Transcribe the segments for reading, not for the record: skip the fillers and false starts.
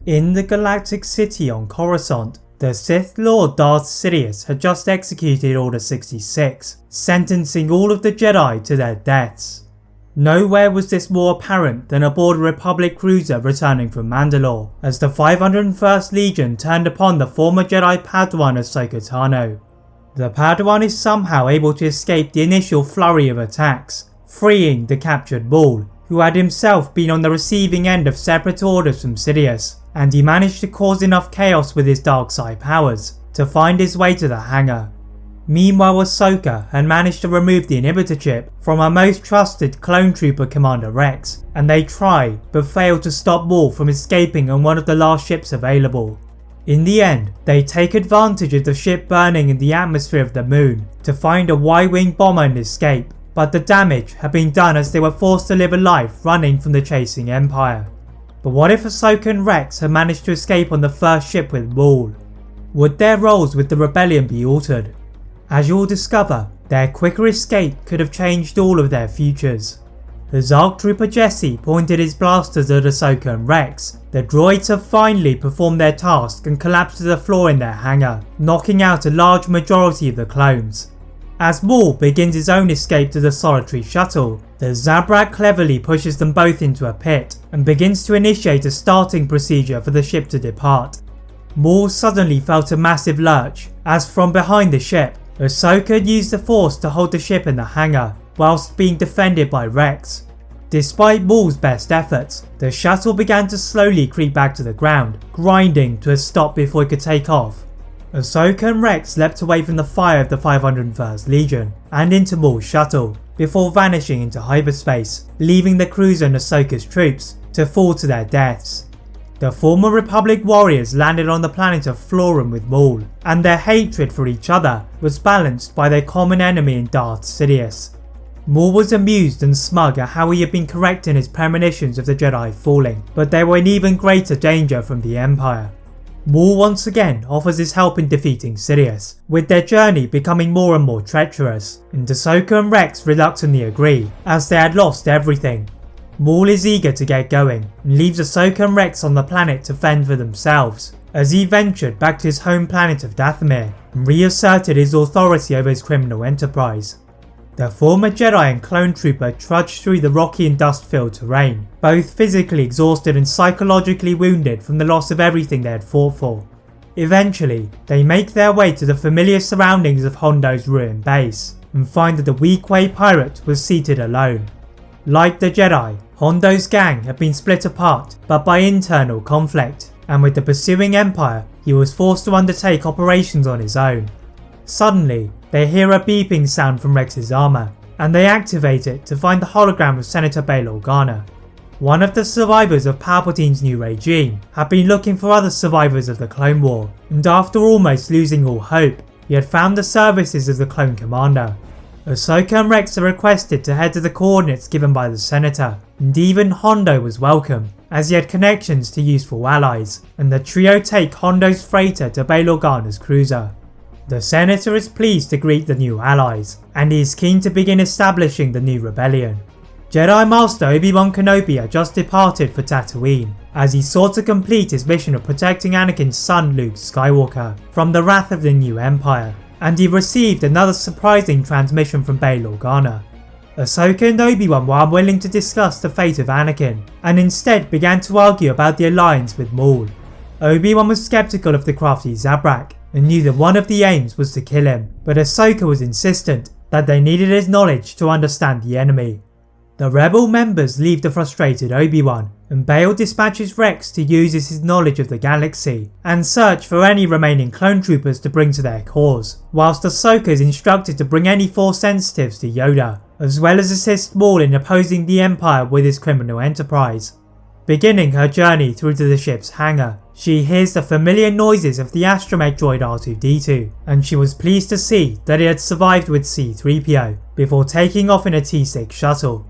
In the Galactic City on Coruscant, the Sith Lord Darth Sidious had just executed Order 66, sentencing all of the Jedi to their deaths. Nowhere was this more apparent than aboard a Republic cruiser returning from Mandalore, as the 501st Legion turned upon the former Jedi padawan Ahsoka Tano. The padawan is somehow able to escape the initial flurry of attacks, freeing the captured Maul, who had himself been on the receiving end of separate orders from Sidious, and he managed to cause enough chaos with his dark side powers to find his way to the hangar. Meanwhile, Ahsoka had managed to remove the inhibitor chip from her most trusted clone trooper Commander Rex, and they try but fail to stop Maul from escaping on one of the last ships available. In the end, they take advantage of the ship burning in the atmosphere of the moon to find a Y-wing bomber and escape, but the damage had been done as they were forced to live a life running from the chasing Empire. But what if Ahsoka and Rex had managed to escape on the first ship with Maul? Would their roles with the rebellion be altered? As you'll discover, their quicker escape could have changed all of their futures. As ARC Trooper Jesse pointed his blasters at Ahsoka and Rex, the droids have finally performed their task and collapsed to the floor in their hangar, knocking out a large majority of the clones. As Maul begins his own escape to the solitary shuttle, the Zabrak cleverly pushes them both into a pit and begins to initiate a starting procedure for the ship to depart. Maul suddenly felt a massive lurch, as from behind the ship, Ahsoka had used the Force to hold the ship in the hangar, whilst being defended by Rex. Despite Maul's best efforts, the shuttle began to slowly creep back to the ground, grinding to a stop before it could take off. Ahsoka and Rex leapt away from the fire of the 501st Legion and into Maul's shuttle, before vanishing into hyperspace, leaving the cruiser and Ahsoka's troops to fall to their deaths. The former Republic warriors landed on the planet of Florrum with Maul, and their hatred for each other was balanced by their common enemy in Darth Sidious. Maul was amused and smug at how he had been correct in his premonitions of the Jedi falling, but they were in even greater danger from the Empire. Maul once again offers his help in defeating Sidious, with their journey becoming more and more treacherous, and Ahsoka and Rex reluctantly agree, as they had lost everything. Maul is eager to get going, and leaves Ahsoka and Rex on the planet to fend for themselves, as he ventured back to his home planet of Dathomir, and reasserted his authority over his criminal enterprise. The former Jedi and clone trooper trudged through the rocky and dust-filled terrain, both physically exhausted and psychologically wounded from the loss of everything they had fought for. Eventually, they make their way to the familiar surroundings of Hondo's ruined base, and find that the Weequay pirate was seated alone. Like the Jedi, Hondo's gang had been split apart, but by internal conflict, and with the pursuing Empire, he was forced to undertake operations on his own. Suddenly, they hear a beeping sound from Rex's armour, and they activate it to find the hologram of Senator Bail Organa. One of the survivors of Palpatine's new regime had been looking for other survivors of the Clone War, and after almost losing all hope, he had found the services of the Clone Commander. Ahsoka and Rex are requested to head to the coordinates given by the Senator, and even Hondo was welcome, as he had connections to useful allies, and the trio take Hondo's freighter to Bail Organa's cruiser. The Senator is pleased to greet the new allies, and he is keen to begin establishing the new rebellion. Jedi Master Obi-Wan Kenobi had just departed for Tatooine, as he sought to complete his mission of protecting Anakin's son Luke Skywalker from the wrath of the new Empire, and he received another surprising transmission from Bail Organa. Ahsoka and Obi-Wan were unwilling to discuss the fate of Anakin, and instead began to argue about the alliance with Maul. Obi-Wan was skeptical of the crafty Zabrak, and knew that one of the aims was to kill him, but Ahsoka was insistent that they needed his knowledge to understand the enemy. The rebel members leave the frustrated Obi-Wan, and Bail dispatches Rex to use his knowledge of the galaxy and search for any remaining clone troopers to bring to their cause, whilst Ahsoka is instructed to bring any Force sensitives to Yoda, as well as assist Maul in opposing the Empire with his criminal enterprise. Beginning her journey through to the ship's hangar, she hears the familiar noises of the astromech droid R2-D2, and she was pleased to see that it had survived with C-3PO before taking off in a T-6 shuttle.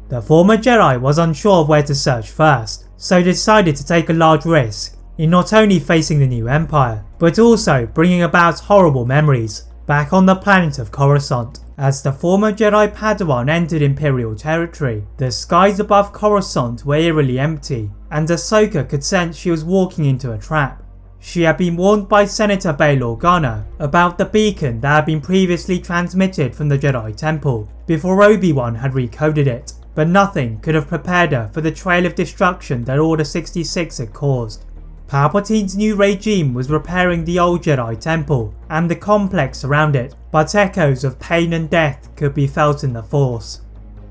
The former Jedi was unsure of where to search first, so decided to take a large risk in not only facing the new Empire, but also bringing about horrible memories back on the planet of Coruscant. As the former Jedi Padawan entered Imperial territory, the skies above Coruscant were eerily empty, and Ahsoka could sense she was walking into a trap. She had been warned by Senator Bail Organa about the beacon that had been previously transmitted from the Jedi Temple before Obi-Wan had recoded it, but nothing could have prepared her for the trail of destruction that Order 66 had caused. Palpatine's new regime was repairing the old Jedi Temple and the complex around it, but echoes of pain and death could be felt in the Force.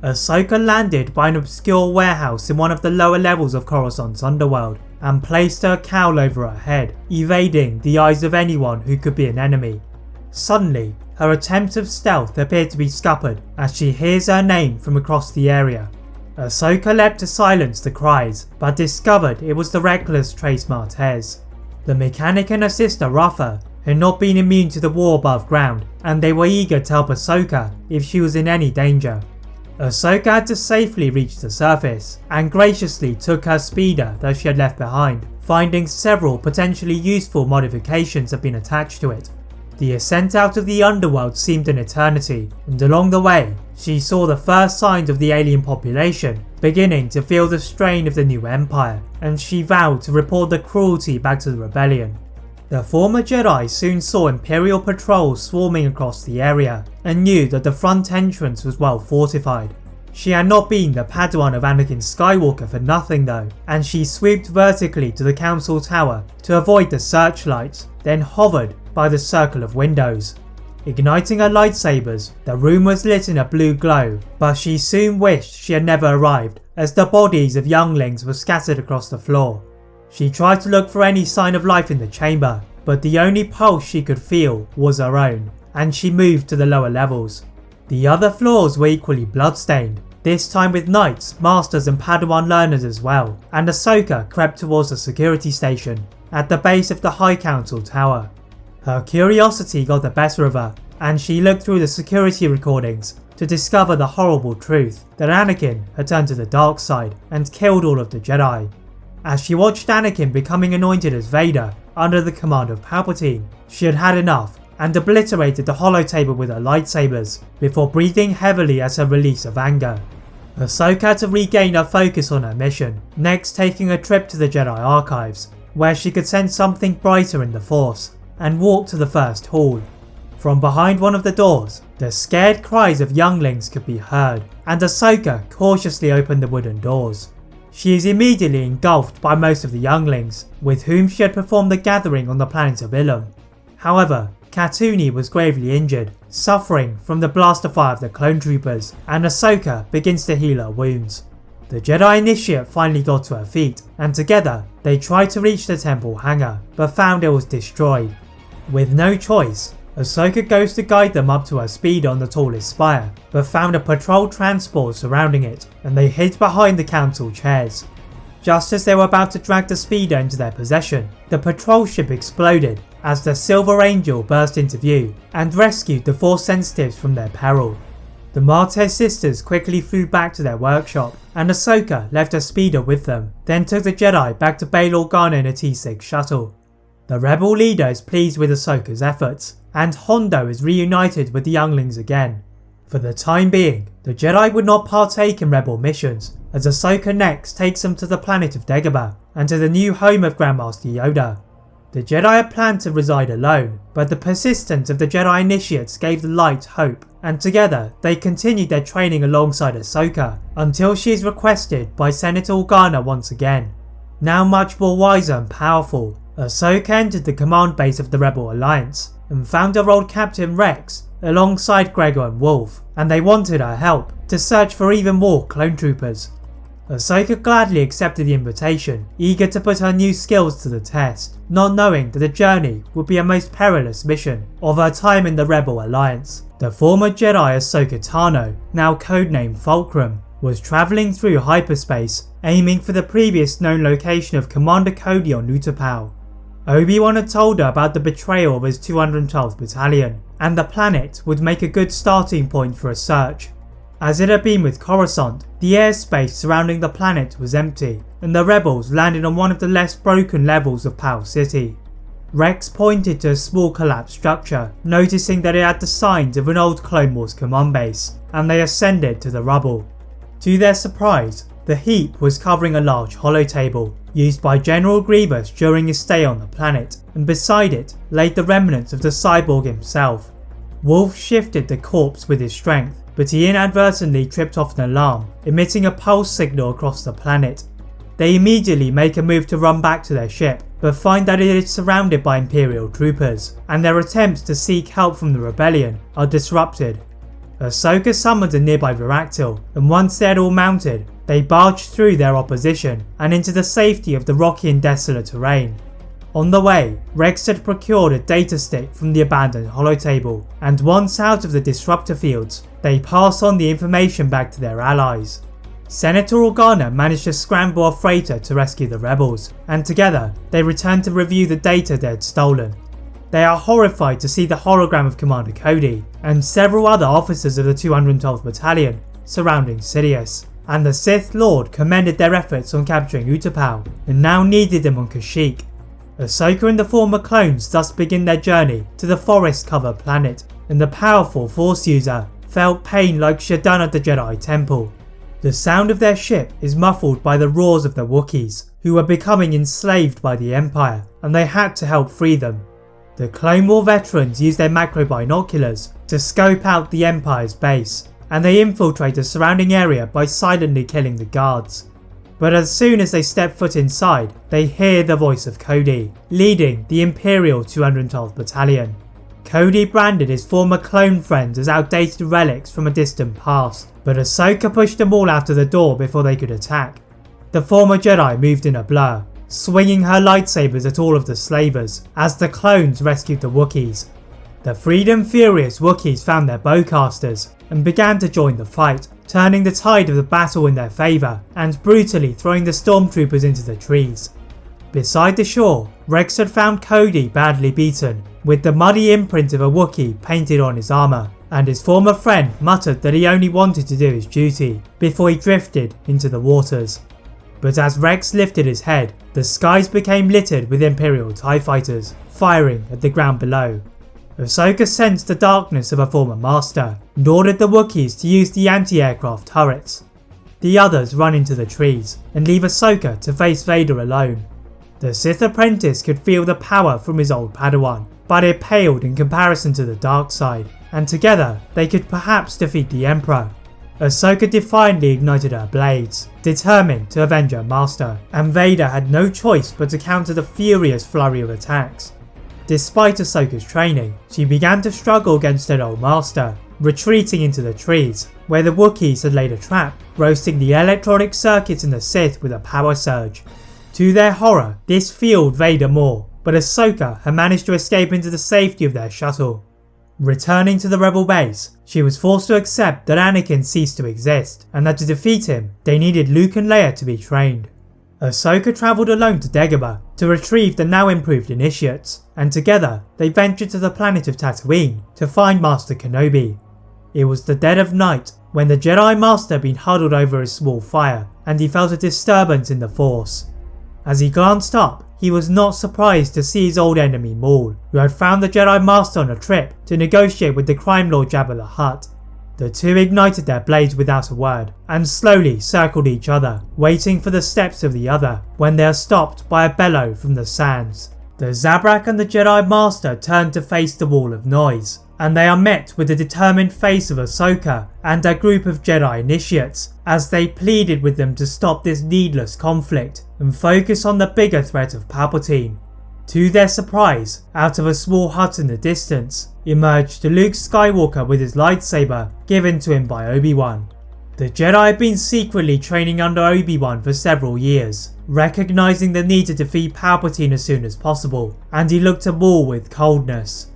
Ahsoka landed by an obscure warehouse in one of the lower levels of Coruscant's underworld and placed her cowl over her head, evading the eyes of anyone who could be an enemy. Suddenly, her attempts of stealth appear to be scuppered as she hears her name from across the area. Ahsoka leapt to silence the cries, but discovered it was the reckless Trace Martez. The mechanic and her sister Rafa had not been immune to the war above ground, and they were eager to help Ahsoka if she was in any danger. Ahsoka had to safely reach the surface, and graciously took her speeder that she had left behind, finding several potentially useful modifications had been attached to it. The ascent out of the underworld seemed an eternity, and along the way, she saw the first signs of the alien population beginning to feel the strain of the new empire, and she vowed to report the cruelty back to the rebellion. The former Jedi soon saw Imperial patrols swarming across the area, and knew that the front entrance was well fortified. She had not been the padawan of Anakin Skywalker for nothing though, and she swooped vertically to the council tower to avoid the searchlights, then hovered by the circle of windows. Igniting her lightsabers, the room was lit in a blue glow, but she soon wished she had never arrived as the bodies of younglings were scattered across the floor. She tried to look for any sign of life in the chamber, but the only pulse she could feel was her own, and she moved to the lower levels. The other floors were equally bloodstained, this time with knights, masters and padawan learners as well, and Ahsoka crept towards the security station at the base of the High Council Tower. Her curiosity got the better of her, and she looked through the security recordings to discover the horrible truth that Anakin had turned to the dark side and killed all of the Jedi. As she watched Anakin becoming anointed as Vader under the command of Palpatine, she had had enough and obliterated the holotable with her lightsabers before breathing heavily as her release of anger. Ahsoka had to regain her focus on her mission, next taking a trip to the Jedi Archives, where she could sense something brighter in the Force, and walked to the first hall. From behind one of the doors, the scared cries of younglings could be heard, and Ahsoka cautiously opened the wooden doors. She is immediately engulfed by most of the younglings, with whom she had performed the gathering on the planet of Ilum. However, Katuni was gravely injured, suffering from the blaster fire of the clone troopers, and Ahsoka begins to heal her wounds. The Jedi Initiate finally got to her feet, and together they tried to reach the temple hangar, but found it was destroyed. With no choice, Ahsoka goes to guide them up to her speeder on the tallest spire, but found a patrol transport surrounding it, and they hid behind the council chairs. Just as they were about to drag the speeder into their possession, the patrol ship exploded as the Silver Angel burst into view and rescued the Force sensitives from their peril. The Martez sisters quickly flew back to their workshop, and Ahsoka left her speeder with them, then took the Jedi back to Bail Organa in a T6 shuttle. The rebel leader is pleased with Ahsoka's efforts, and Hondo is reunited with the younglings again. For the time being, the Jedi would not partake in rebel missions, as Ahsoka next takes them to the planet of Dagobah and to the new home of Grandmaster Yoda. The Jedi had planned to reside alone, but the persistence of the Jedi Initiates gave the light hope, and together they continued their training alongside Ahsoka until she is requested by Senator Organa once again. Now much more wiser and powerful, Ahsoka entered the command base of the Rebel Alliance and found her old Captain Rex alongside Gregor and Wolf, and they wanted her help to search for even more clone troopers. Ahsoka gladly accepted the invitation, eager to put her new skills to the test, not knowing that the journey would be a most perilous mission of her time in the Rebel Alliance. The former Jedi Ahsoka Tano, now codenamed Fulcrum, was travelling through hyperspace, aiming for the previous known location of Commander Cody on Utapau. Obi-Wan had told her about the betrayal of his 212th Battalion, and the planet would make a good starting point for a search. As it had been with Coruscant, the airspace surrounding the planet was empty, and the rebels landed on one of the less broken levels of Pal City. Rex pointed to a small collapsed structure, noticing that it had the signs of an old Clone Wars command base, and they ascended to the rubble. To their surprise, The heap was covering a large holotable, used by General Grievous during his stay on the planet, and beside it laid the remnants of the cyborg himself. Wolf shifted the corpse with his strength, but he inadvertently tripped off an alarm, emitting a pulse signal across the planet. They immediately make a move to run back to their ship, but find that it is surrounded by Imperial troopers, and their attempts to seek help from the rebellion are disrupted. Ahsoka summoned a nearby Varactyl, and once they had all mounted, they barged through their opposition and into the safety of the rocky and desolate terrain. On the way, Rex had procured a data stick from the abandoned holotable, and once out of the disruptor fields, they pass on the information back to their allies. Senator Organa managed to scramble a freighter to rescue the rebels, and together they return to review the data they had stolen. They are horrified to see the hologram of Commander Cody and several other officers of the 212th Battalion surrounding Sidious, and the Sith Lord commended their efforts on capturing Utapau and now needed them on Kashyyyk. Ahsoka and the former clones thus begin their journey to the forest-covered planet, and the powerful Force user felt pain like she had done at the Jedi Temple. The sound of their ship is muffled by the roars of the Wookiees, who were becoming enslaved by the Empire, and they had to help free them. The Clone War veterans use their macro binoculars to scope out the Empire's base, and they infiltrate the surrounding area by silently killing the guards. But as soon as they step foot inside, they hear the voice of Cody, leading the Imperial 212th Battalion. Cody branded his former clone friends as outdated relics from a distant past, but Ahsoka pushed them all out of the door before they could attack. The former Jedi moved in a blur, swinging her lightsabers at all of the slavers as the clones rescued the Wookiees. The freedom-furious Wookiees found their bowcasters and began to join the fight, turning the tide of the battle in their favour and brutally throwing the stormtroopers into the trees. Beside the shore, Rex had found Cody badly beaten, with the muddy imprint of a Wookiee painted on his armour, and his former friend muttered that he only wanted to do his duty before he drifted into the waters. But as Rex lifted his head, the skies became littered with Imperial TIE fighters, firing at the ground below. Ahsoka sensed the darkness of a former master, and ordered the Wookiees to use the anti-aircraft turrets. The others run into the trees, and leave Ahsoka to face Vader alone. The Sith apprentice could feel the power from his old padawan, but it paled in comparison to the dark side, and together they could perhaps defeat the Emperor. Ahsoka defiantly ignited her blades, determined to avenge her master, and Vader had no choice but to counter the furious flurry of attacks. Despite Ahsoka's training, she began to struggle against her old master, retreating into the trees, where the Wookiees had laid a trap, roasting the electronic circuits in the Sith with a power surge. To their horror, this fueled Vader more, but Ahsoka had managed to escape into the safety of their shuttle. Returning to the rebel base, she was forced to accept that Anakin ceased to exist, and that to defeat him, they needed Luke and Leia to be trained. Ahsoka travelled alone to Dagobah to retrieve the now improved initiates, and together they ventured to the planet of Tatooine to find Master Kenobi. It was the dead of night when the Jedi Master had been huddled over a small fire, and he felt a disturbance in the Force. As he glanced up, he was not surprised to see his old enemy Maul, who had found the Jedi Master on a trip to negotiate with the crime lord Jabba the Hutt. The two ignited their blades without a word, and slowly circled each other, waiting for the steps of the other, when they are stopped by a bellow from the sands. The Zabrak and the Jedi Master turn to face the wall of noise, and they are met with the determined face of Ahsoka and a group of Jedi initiates, as they pleaded with them to stop this needless conflict and focus on the bigger threat of Palpatine. To their surprise, out of a small hut in the distance, emerged Luke Skywalker with his lightsaber given to him by Obi-Wan. The Jedi had been secretly training under Obi-Wan for several years, recognising the need to defeat Palpatine as soon as possible, and he looked at Maul with coldness.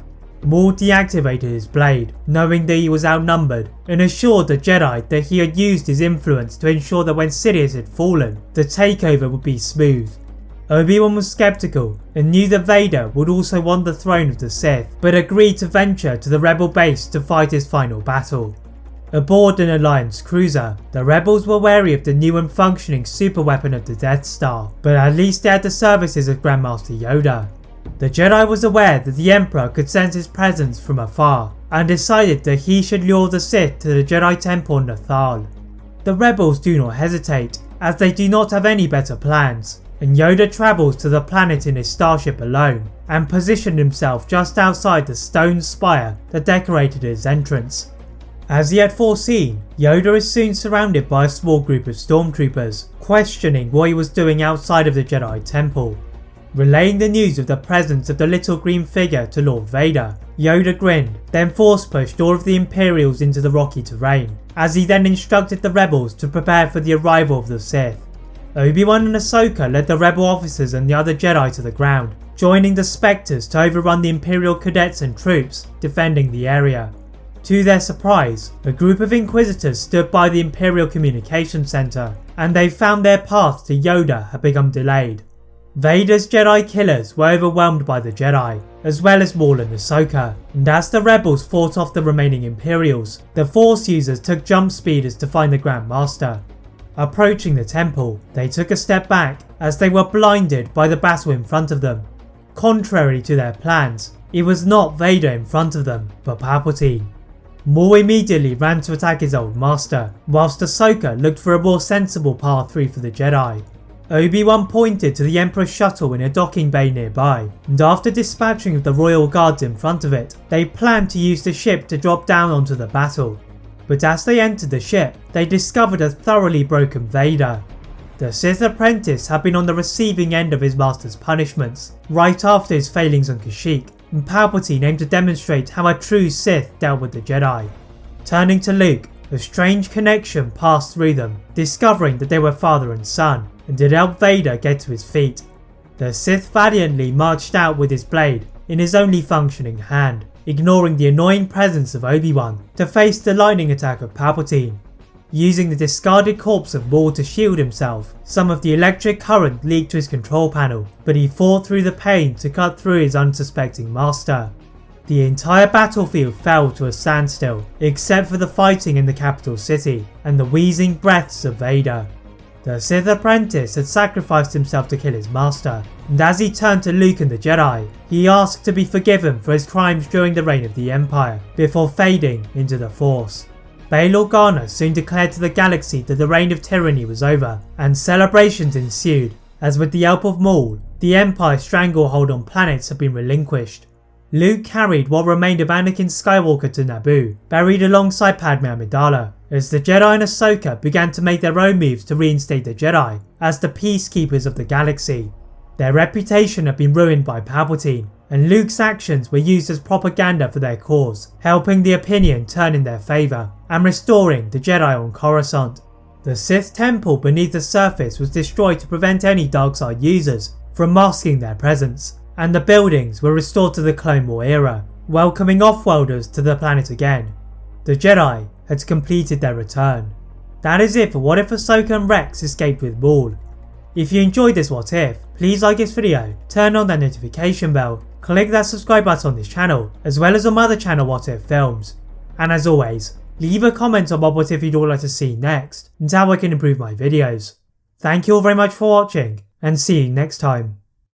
Maul deactivated his blade, knowing that he was outnumbered, and assured the Jedi that he had used his influence to ensure that when Sidious had fallen, the takeover would be smooth. Obi-Wan was skeptical and knew that Vader would also want the throne of the Sith, but agreed to venture to the rebel base to fight his final battle. Aboard an Alliance cruiser, the rebels were wary of the new and functioning superweapon of the Death Star, but at least they had the services of Grandmaster Yoda. The Jedi was aware that the Emperor could sense his presence from afar, and decided that he should lure the Sith to the Jedi Temple on Nathal. The rebels do not hesitate, as they do not have any better plans, and Yoda travels to the planet in his starship alone and positioned himself just outside the stone spire that decorated his entrance. As he had foreseen, Yoda is soon surrounded by a small group of stormtroopers, questioning what he was doing outside of the Jedi Temple. Relaying the news of the presence of the little green figure to Lord Vader, Yoda grinned, then force pushed all of the Imperials into the rocky terrain, as he then instructed the rebels to prepare for the arrival of the Sith. Obi-Wan and Ahsoka led the rebel officers and the other Jedi to the ground, joining the Spectres to overrun the Imperial cadets and troops defending the area. To their surprise, a group of Inquisitors stood by the Imperial Communications Center, and they found their path to Yoda had become delayed. Vader's Jedi killers were overwhelmed by the Jedi, as well as Maul and Ahsoka, and as the rebels fought off the remaining Imperials, the Force users took jump speeders to find the Grand Master. Approaching the temple, they took a step back as they were blinded by the battle in front of them. Contrary to their plans, it was not Vader in front of them, but Palpatine. Maul immediately ran to attack his old master, whilst Ahsoka looked for a more sensible path through for the Jedi. Obi-Wan pointed to the Emperor's shuttle in a docking bay nearby, and after dispatching of the royal guards in front of it, they planned to use the ship to drop down onto the battle. But as they entered the ship, they discovered a thoroughly broken Vader. The Sith apprentice had been on the receiving end of his master's punishments, right after his failings on Kashyyyk, and Palpatine aimed to demonstrate how a true Sith dealt with the Jedi. Turning to Luke, a strange connection passed through them, discovering that they were father and son, and it helped Vader get to his feet. The Sith valiantly marched out with his blade in his only functioning hand, ignoring the annoying presence of Obi-Wan to face the lightning attack of Palpatine. Using the discarded corpse of Maul to shield himself, some of the electric current leaked to his control panel, but he fought through the pain to cut through his unsuspecting master. The entire battlefield fell to a standstill, except for the fighting in the capital city and the wheezing breaths of Vader. The Sith apprentice had sacrificed himself to kill his master, and as he turned to Luke and the Jedi, he asked to be forgiven for his crimes during the reign of the Empire, before fading into the Force. Bail Organa soon declared to the galaxy that the reign of tyranny was over, and celebrations ensued, as with the help of Maul, the Empire's stranglehold on planets had been relinquished. Luke carried what remained of Anakin Skywalker to Naboo, buried alongside Padme Amidala, as the Jedi and Ahsoka began to make their own moves to reinstate the Jedi as the peacekeepers of the galaxy. Their reputation had been ruined by Palpatine, and Luke's actions were used as propaganda for their cause, helping the opinion turn in their favour and restoring the Jedi on Coruscant. The Sith temple beneath the surface was destroyed to prevent any darkside users from masking their presence, and the buildings were restored to the Clone War era, welcoming off-worlders to the planet again. The Jedi had completed their return. That is it for What If Ahsoka and Rex Escaped with Maul. If you enjoyed this What If, please like this video, turn on that notification bell, click that subscribe button on this channel, as well as on my other channel What If Films. And as always, leave a comment on what if you'd all like to see next, and how I can improve my videos. Thank you all very much for watching, and see you next time.